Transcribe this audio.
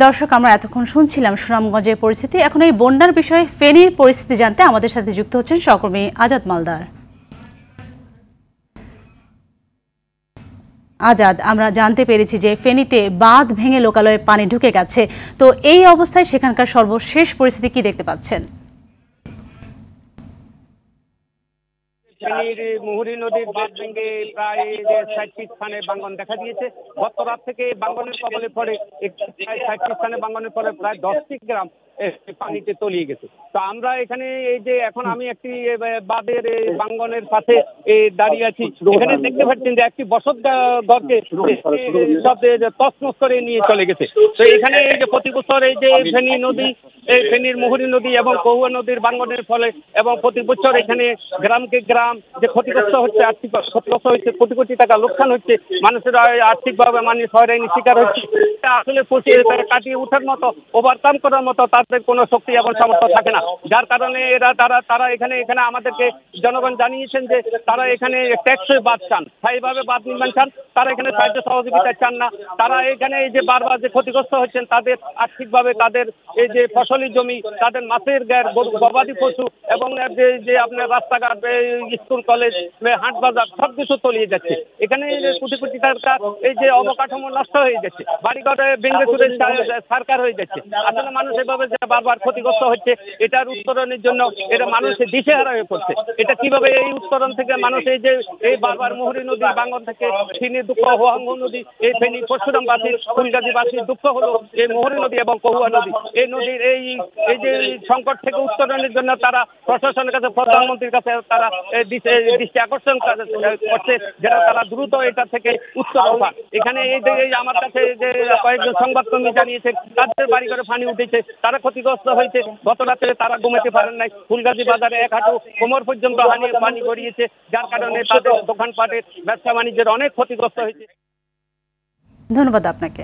দর্শক, আমরা এতক্ষণ শুনছিলাম সুনামগঞ্জের পরিস্থিতি। এখন এই বন্যার বিষয়ে ফেনীর পরিস্থিতি জানতে আমাদের সাথে যুক্ত হচ্ছেন সহকর্মী আজাদ মালদার। আজাদ, আমরা জানতে পেরেছি যে ফেনীতে বাঁধ ভেঙে লোকালয়ে পানি ঢুকে গেছে, তো এই অবস্থায় সেখানকার সর্বশেষ পরিস্থিতি কি দেখতে পাচ্ছেন? ফেনীর মুহুরী নদীর বাঁধ ভেঙে প্রায় ৬০টি স্থানে ভাঙন দেখা দিয়েছে। গত রাত থেকে ভাঙনের কবলে পড়ে প্রায় ৬০টি স্থানে ভাঙনের পরে প্রায় ১০টি গ্রাম পানিতে তলিয়ে গেছে। তো আমরা এখানে এই যে এখন আমি একটি বাঁধের ভাঙনের পাশে দাঁড়িয়ে আছি, এখানে দেখতে পাচ্ছেন যে একটি বসত ঘরকে সব তছনছ করে নিয়ে চলে গেছে। তো এখানে এই যে প্রতি বছর এই যে ফেনী নদী, ফেনীর মুহুরী নদী এবং কহুয়া নদীর ভাঙনের ফলে এবং প্রতি বছর এখানে গ্রামকে গ্রাম যে ক্ষতিগ্রস্ত হচ্ছে, আর্থিক ক্ষতিগ্রস্ত হচ্ছে, কোটি কোটি টাকা লোকসান হচ্ছে, মানুষের আর্থিকভাবে মানুষ হয়রানির শিকার হচ্ছে। আসলে কাটিয়ে ওঠার মতো, ওভারকাম করার মতো তাদের কোনো শক্তি এবং সামর্থ্য থাকে না, যার কারণে তারা এখানে আমাদেরকে জনগণ জানিয়েছেন যে তারা এখানে টেকসই বাঁধ চান, স্থায়ীভাবে বাঁধ নির্মাণ চান। তারা এখানে সাহায্য সহযোগিতা চান না। তারা এখানে এই যে বারবার যে ক্ষতিগ্রস্ত হচ্ছেন তাদের আর্থিকভাবে, তাদের এই যে ফসলি জমি, তাদের মাছের গ্যার, গবাদি পশু এবং যে আপনার রাস্তাঘাট, স্কুল কলেজ, হাট বাজার সবকিছু তলিয়ে যাচ্ছে। এখানে কোটি কোটি টাকা এই যে অবকাঠামো নষ্ট হয়ে যাচ্ছে, বাড়িঘরে ভেঙে চুরে সরকার হয়ে যাচ্ছে। আসলে মানুষ এভাবে যে বারবার ক্ষতিগ্রস্ত হচ্ছে, এটার উত্তরণের জন্য এটা মানুষের দিশেহারা হয়ে পড়ছে। এটা কিভাবে এই উত্তরণ থেকে মানুষ এই যে এই বারবার মুহুরী নদীর ভাঙন থেকে ফেনীর দুঃখ, হোয়াঙ্গ নদী, এই ফেনী পরশুরামবাসী, ফুলগাজীবাসীর দুঃখ হলো এই মুহুরী নদী এবং কহুয়া নদী। এই নদীর এই যে সংকট থেকে উত্তরণের জন্য তারা প্রশাসনের কাছে, প্রধানমন্ত্রীর কাছে তারা দৃষ্টি আকর্ষণ করছে, যেন তারা দ্রুত এটা থেকে উত্তরণ পান। এখানে এই যে আমার কাছে যে কয়েকজন সংবাদকর্মী জানিয়েছে তাদের বাড়ি ঘরে পানি উঠেছে, তারা ক্ষতিগ্রস্ত হয়েছে। গত রাত্রে তারা ঘুমাতে পারেন নাই। ফুলগাজী বাজারে ১ হাঁটু কোমর পর্যন্ত পানি গড়িয়েছে, যার কারণে তাদের দোকানপাটের ব্যবসা বাণিজ্যের অনেক ক্ষতিগ্রস্ত হয়েছে। ধন্যবাদ আপনাকে।